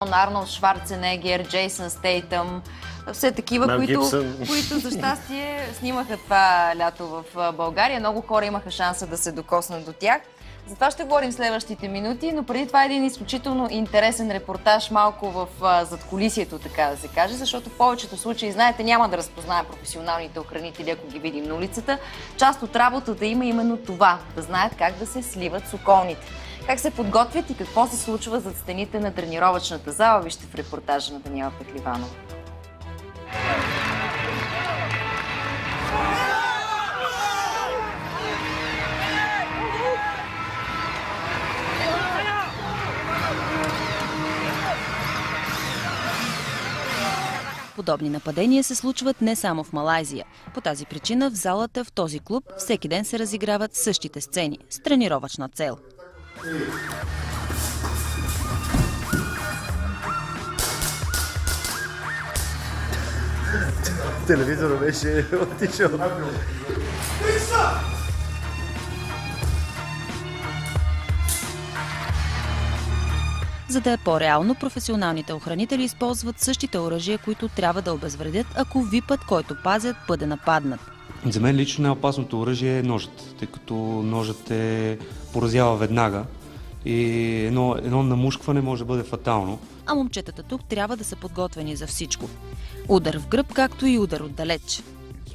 Арнолд Шварценегер, Джейсън Стейтъм, все такива, които за щастие снимаха това лято в България. Много хора имаха шанса да се докоснат до тях. За това ще говорим следващите минути, но преди това е един изключително интересен репортаж малко в задкулисието, така да се каже, защото в повечето случаи, знаете, няма да разпознаем професионалните охранители, ако ги видим на улицата. Част от работата има именно това, да знаят как да се сливат с околните. Как се подготвят и какво се случва зад стените на тренировъчната зала, вижте в репортажа на Даниела Пехливанова. Подобни нападения се случват не само в Малайзия. По тази причина в залата в този клуб всеки ден се разиграват същите сцени с тренировъчна цел. Телевизора беше отишъл. За да е по-реално, професионалните охранители използват същите оръжия, които трябва да обезвредят, ако випът, който пазят, бъде нападнат. За мен лично най-опасното оръжие е ножът, тъй като ножът поразява веднага и едно намушкване може да бъде фатално. А момчетата тук трябва да са подготвени за всичко. Удар в гръб, както и удар отдалеч.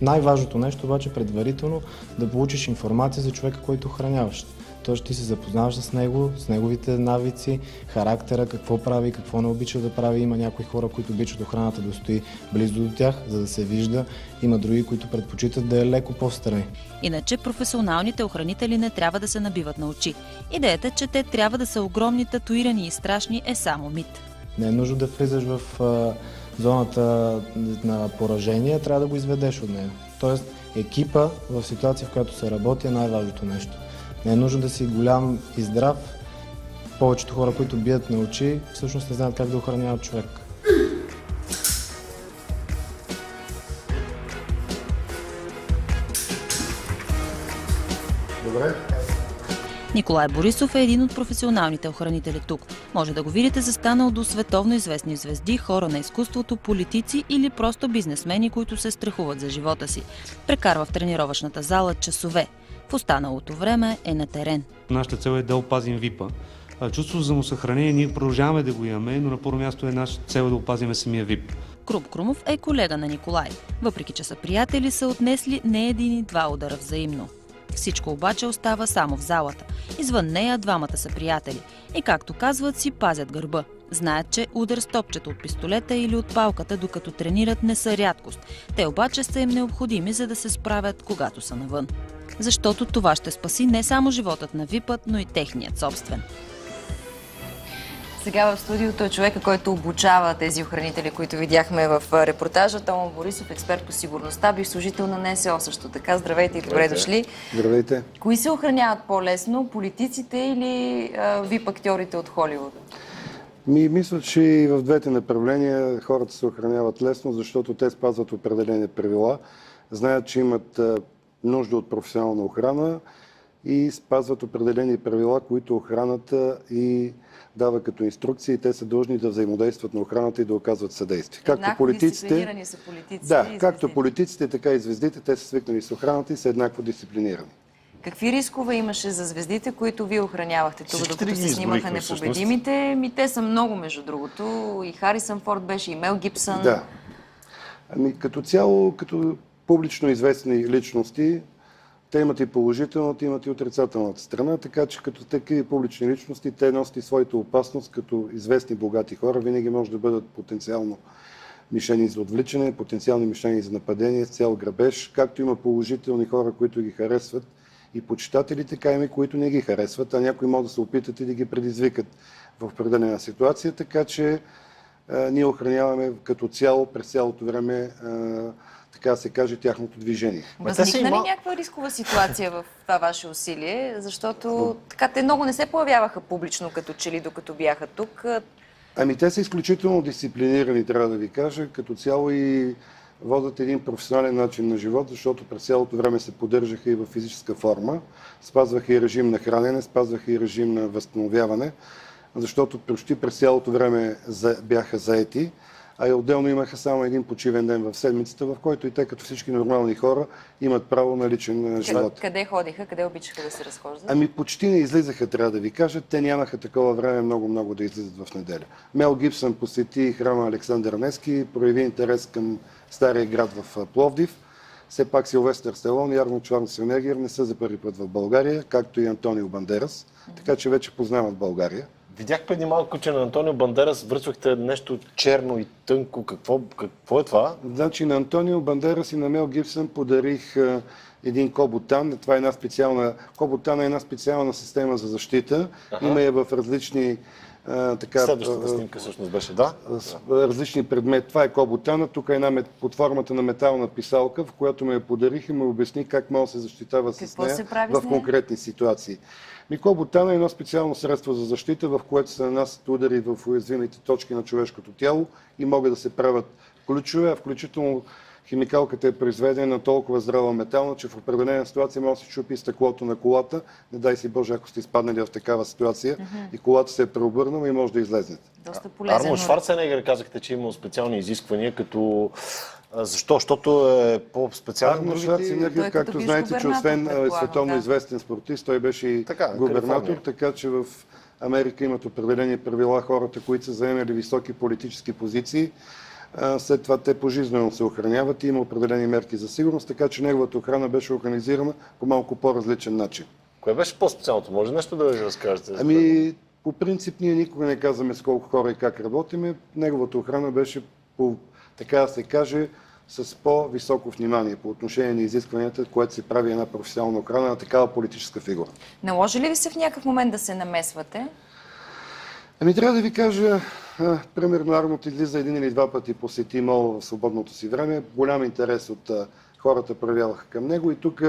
Най-важното нещо обаче предварително да получиш информация за човека, който охраняваш. Тоест ти се запознаваш с него, с неговите навици, характера, какво прави, какво не обича да прави. Има някои хора, които обичат охраната да стои близо до тях, за да се вижда. Има други, които предпочитат да е леко по-встрани. Иначе професионалните охранители не трябва да се набиват на очи. Идеята, че те трябва да са огромни, татуирани и страшни, е само мит. Не е нужно да влизаш в зоната на поражение, трябва да го изведеш от нея. Тоест екипа в ситуация, в която се работи, е най-важното нещо. Не е нужно да си голям и здрав. Повечето хора, които бият на очи, всъщност не знаят как да охраняват човек. Добре. Николай Борисов е един от професионалните охранители тук. Може да го видите застанал до световно известни звезди, хора на изкуството, политици или просто бизнесмени, които се страхуват за живота си. Прекарва в тренировъчната зала часове. В останалото време е на терен. Нашата цел е да опазим ВИПа. Чувството за самосъхранение ние продължаваме да го имаме, но на първо място е нашата цел да опазим самия ВИП. Крум Крумов е колега на Николай. Въпреки че са приятели, са отнесли не един и два удара взаимно. Всичко обаче остава само в залата. Извън нея двамата са приятели. И както казват, си пазят гърба. Знаят, че удар с топчето от пистолета или от палката, докато тренират, не са рядкост. Те обаче са им необходими, за да се справят, когато са навън. Защото това ще спаси не само животът на ВИПът, но и техният собствен. Сега в студиото е човека, който обучава тези охранители, които видяхме в репортажа. Тома Борисов, експерт по сигурността, бив служител на НСО също така. Здравейте и добре дошли. Здравейте. Кои се охраняват по-лесно? Политиците или ВИП-актьорите от Холивуда? Мисля, че и в двете направления хората се охраняват лесно, защото те спазват определени правила, знаят, че имат нужда от професионална охрана и спазват определени правила, които охраната и дава като инструкции. Те са длъжни да взаимодействат на охраната и да оказват съдействие. Както дисциплинирани са политиците. Да, както политиците, така и звездите, те са свикнали с охраната и са еднакво дисциплинирани. Какви рискове имаше за звездите, които вие охранявахте тук, докато се снимаха Непобедимите? Те са много, между другото. И Харисън Форд беше, и Мел Гибсън. Да. Като цяло, като публично известни личности, те имат и положителната, имат и отрицателната страна, така че като такива публични личности, те носят и своята опасност, като известни богати хора, винаги може да бъдат потенциално мишени за отвличане, потенциални мишени за нападение, с цял грабеж, както има положителни хора, които ги харесват и почитатели, така има, които не ги харесват, а някои могат да се опитат и да ги предизвикат в определена ситуация, така че ние охраняваме като цяло през цялото време, така да се каже, тяхното движение. Възникна ли някаква рискова ситуация в това ваше усилие? Защото така те много не се появяваха публично, като че ли, докато бяха тук. Те са изключително дисциплинирани, трябва да ви кажа, като цяло и водят един професионален начин на живот, защото през цялото време се поддържаха и в физическа форма, спазваха и режим на хранене, спазваха и режим на възстановяване. защото почти през цялото време бяха заети, а и отделно имаха само един почивен ден в седмицата, в който и те, като всички нормални хора, имат право на личен живот. Къде ходиха? Къде обичаха да се разхождат? Ами почти не излизаха, трябва да ви кажа. Те нямаха такова време много да излизат в неделя. Мел Гибсън посети храма Александър Невски, прояви интерес към Стария град в Пловдив. Все пак Силвестър Сталон и Арнолд Шварценегер не са за първи път в България, както и Антонио Бандерас, така че вече познават България. Видях преди малко, че на Антонио Бандерас връчвахте нещо черно и тънко. Какво е това? Значи на Антонио Бандерас и на Мел Гибсън подарих един Коботан. Това е една специална... Коботан е една специална система за защита. Има я в различни... Следващата снимка всъщност беше, да? Различни предмети. Това е Коботана. Тук е една под формата на метална писалка, в която ме я подарих и ме обясни как може да се защитава с нея в конкретни ситуации. Коботана е едно специално средство за защита, в което се нанасят удари в уязвимите точки на човешкото тяло и могат да се правят ключове, а включително химикалката е произведена толкова здрава метална, че в определена ситуация може да се чупи стъклото на колата. Не дай си Боже, ако сте изпаднали в такава ситуация и колата се е преобърнала и може да излезнете. Доста полезен. Арнолд Шварценегер казахте, че има специални изисквания, като... Защо? Защото е по-специално. Арнолд Шварценегер, както знаете, че освен световно известен спортист, той беше и губернатор, така че в Америка имат определени правила хората, които са заемали високи политически позиции. След това те пожизнено се охраняват и има определени мерки за сигурност, така че неговата охрана беше организирана по малко по-различен начин. Кое беше по-специалното? Може нещо да ви разкажете? Ами, по принцип, ние никога не казваме с колко хора и как работиме. Неговата охрана беше, така да се каже, с по-високо внимание по отношение на изискванията, което се прави една професионална охрана на такава политическа фигура. Наложи ли ви се в някакъв момент да се намесвате? Ами трябва да ви кажа, примерно Арнолд излиза един или два пъти посети мол в свободното си време. Голям интерес от хората проявяваха към него и тук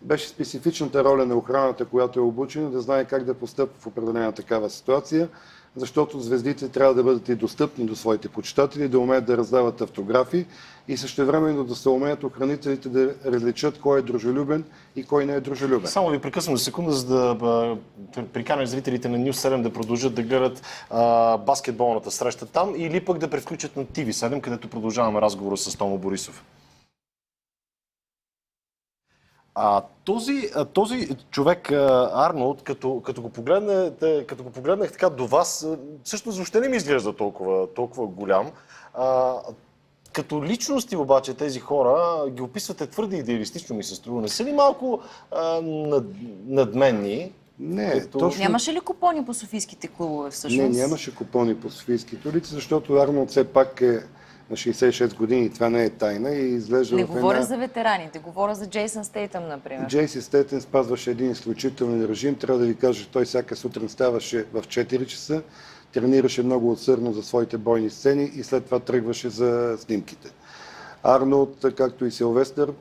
беше специфичната роля на охраната, която е обучена, да знае как да постъпва в определена такава ситуация, защото звездите трябва да бъдат и достъпни до своите почитатели, да умеят да раздават автографи и същевременно да се умеят охранителите да различат кой е дружелюбен и кой не е дружелюбен. Само ви прекъсвам за секунда, за да приканя зрителите на News 7 да продължат да гледат баскетболната среща там или пък да превключат на TV7, където продължаваме разговора с Томо Борисов. Този човек, Арнолд, като го погледнах така до вас, всъщност въобще не ми изглежда толкова голям. Като личности обаче тези хора ги описвате твърде идеалистично, ми се струва. Не са ли малко надменни? Не, точно... Нямаше ли купони по софийските клубове всъщност? Не, нямаше купони по софийските улици, защото Арнолд все пак е на 66 години, това не е тайна и изглежда не говоря за ветераните, говоря за Джейсън Стейтъм, например. Джейсън Стейтъм спазваше един изключителен режим. Трябва да ви кажа, той всяка сутрин ставаше в 4 часа, тренираше много усърдно за своите бойни сцени и след това тръгваше за снимките. Арнолд, както и Силвестър,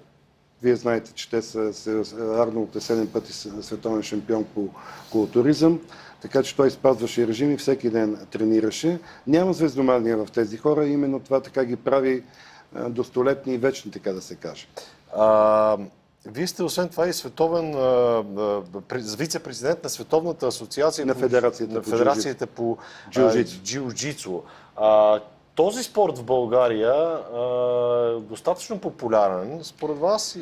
вие знаете, че Арнолд е 7 пъти световен шампион по културизъм, така че той спазваше режим и всеки ден тренираше. Няма звездомания в тези хора, именно това така ги прави достолетни и вечни, така да се каже. Вие сте освен това и световен вице-президент на Световната асоциация на Федерацията по джиу-джитсу. Този спорт в България е достатъчно популярен, според вас,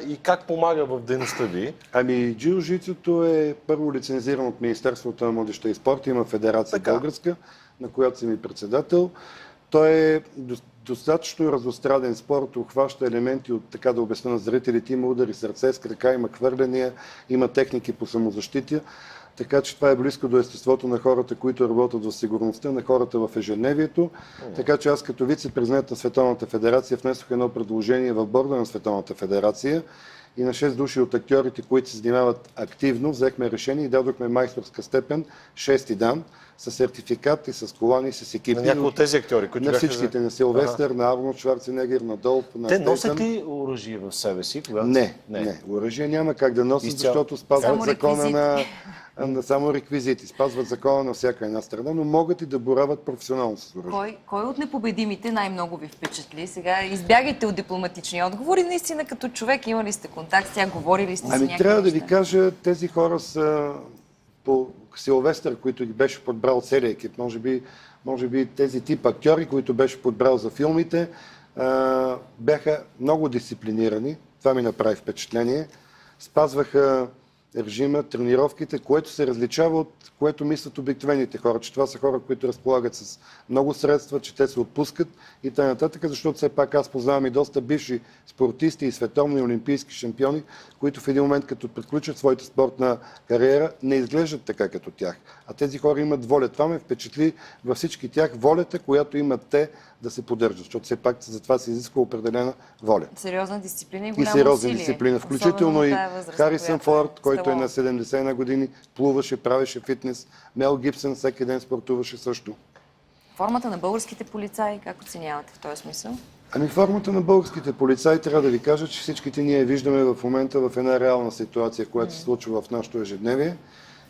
и как помага в дейността ви? Ами, джиу-джитсуто е първо лицензиран от Министерството на младежта и спорта, има федерация българска, на която съм и председател. Той е достатъчно разностраден спорт, обхваща елементи от, така да обясня на зрителите, има удари сърце с крака, има хвърляния, има техники по самозащита. Така че това е близко до естеството на хората, които работят в сигурността, на хората в ежедневието. Така че аз като вице-президент на Световната федерация внесох едно предложение в борда на Световната федерация и на 6 души от актьорите, които се занимават активно, взехме решение и дадохме майсторска степен 6 дан с сертификат и с колани и с екипи. На някои от тези актьори, които на всичките, на Силвестър, на Арнолд Шварценегер, на Долф, на Те носят ли оръжие в себе си? Не. Оръжие няма как да носят, защото спазват закона на само реквизити. Спазват закона на всяка една страна, но могат и да борават професионално с оръжие. Кой от непобедимите най-много ви впечатли? Сега избягайте от дипломатични отговори. Наистина като човек имали сте контакт, сега говорили сте си някакви трябва да неща. ви кажа, тези хора са по Силвестър, които ги беше подбрал целият екип, може би тези тип актьори, които беше подбрал за филмите, бяха много дисциплинирани. Това ми направи впечатление. Спазваха режима, тренировките, което се различава от което мислят обикновените хора, че това са хора, които разполагат с много средства, че те се отпускат и т.н. защото все пак аз познавам и доста бивши спортисти и световни и олимпийски шампиони, които в един момент, като приключат своята спортна кариера, не изглеждат така като тях. А тези хора имат воля. Това ме впечатли във всички тях волята, която имат те да се поддържат, защото все пак за това се изисква определена воля. Сериозна дисциплина и голямо сериозна усилие. дисциплина, включително и Харисън Форд, който е на става. 70 на години, плуваше, правеше фитнес. Мел Гибсън всеки ден спортуваше също. Формата на българските полицаи, как оценявате в този смисъл? Ами формата на българските полицаи, трябва да ви кажа, че всичките ние виждаме в момента в една реална ситуация, която се случва в нашето ежедневие.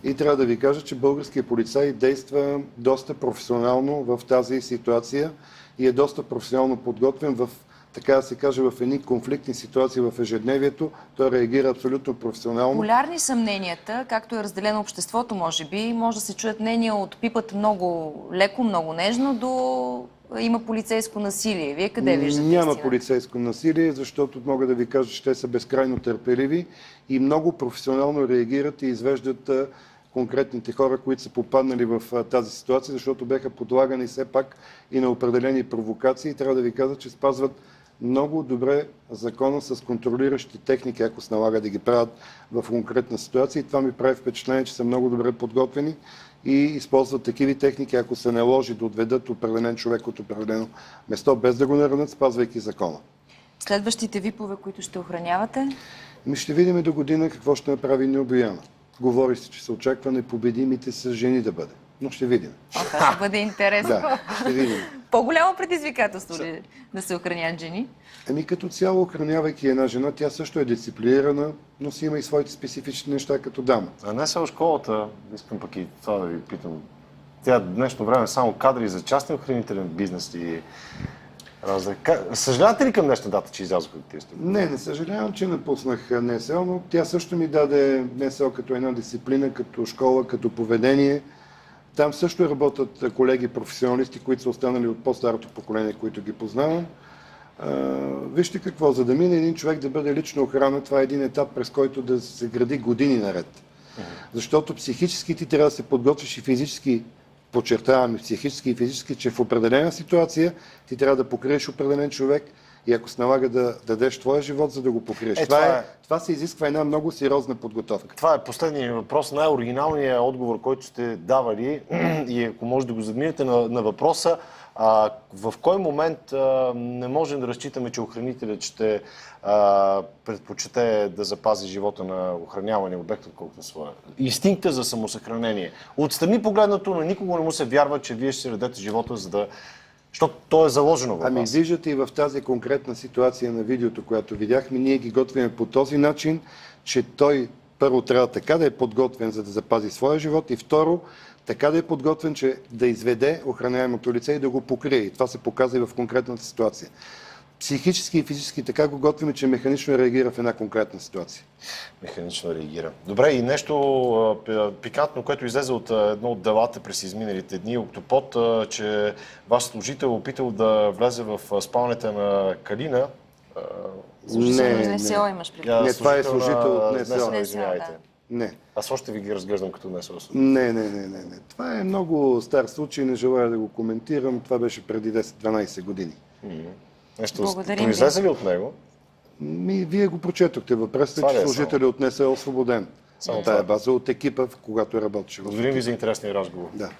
И трябва да ви кажа, че българският полицай действа доста професионално в тази ситуация и е доста професионално подготвен в, така да се каже, в едни конфликтни ситуации в ежедневието. Той реагира абсолютно професионално. Полярни са мненията, както е разделено обществото, може би. Може да се чуят мнения от пипат много леко, много нежно до има полицейско насилие. Вие къде виждате Няма истина? полицейско насилие, защото мога да ви кажа, че те са безкрайно търпеливи и много професионално реагират и извеждат конкретните хора, които са попаднали в тази ситуация, защото бяха подлагани все пак и на определени провокации. Трябва да ви кажа, че спазват много добре закона с контролиращи техники, ако се налага да ги правят в конкретна ситуация. И това ми прави впечатление, че са много добре подготвени и използват такива техники, ако се наложи да отведат определен човек от определено место, без да го наранят, спазвайки закона. Следващите випове, които ще охранявате? Ще видим до година какво ще направи Необояна. Говори се, че се очаква непобедимите с жени да бъде. Но ще видим. Това ще бъде интересно. Да, ще видим. По-голямо предизвикателство ли да се охраняват жени? Като цяло, охранявайки една жена, тя също е дисциплинирана, но си има и своите специфични неща като дама. А не само школата, искам пък и това да ви питам. Тя днешно време само кадри за частен охранителен бизнес и съжалявате ли към днешна дата, че излязоха от тези структури? Не съжалявам, че напуснах НСО, но тя също ми даде НСО като една дисциплина, като школа, като поведение. Там също работят колеги професионалисти, които са останали от по-старото поколение, които ги познавам. Вижте какво, за да мине един човек да бъде лична охрана, това е един етап, през който да се гради години наред. Защото психически ти трябва да се подготвиш и физически, подчертавам и психически и физически, че в определена ситуация ти трябва да покриеш определен човек и ако се налага да дадеш твоя живот, за да го покриеш. Това се изисква една много сериозна подготовка. Това е последният въпрос, най-оригиналният отговор, който сте давали и ако може да го задминете на въпроса, в кой момент не можем да разчитаме, че охранителят ще предпочете да запази живота на охранявания обект, отколкото своя? Инстинкта за самосъхранение. Отстрани погледнато, но никого не му се вярва, че вие ще си дадете живота, защото то е заложено в вас. Виждате и в тази конкретна ситуация на видеото, което видяхме, ние ги готвим по този начин, че той първо трябва така да е подготвен, за да запази своя живот и второ, така да е подготвен, че да изведе охраняемото лице и да го покрие. И това се показва и в конкретната ситуация. Психически и физически така го готвим, че механично реагира в една конкретна ситуация. Механично реагира. Добре, и нещо пикантно, което излезе от едно от делата през изминалите дни, Октопод, че ваш служител опитал да влезе в спалнята на Калина. НСО имаш предвид. Не, това е служител от НСО. Извинявайте. Не. Аз още ви ги разглеждам като НСО. Не. Това е много стар случай, не желая да го коментирам. Това беше преди 10-12 години. Нещо произлезе ли от него? Вие го прочетохте в пресата, че служителят от НСО е освободен. Тая база от екипа, когато е работеше. Благодарим ви за интересния разговор. Да.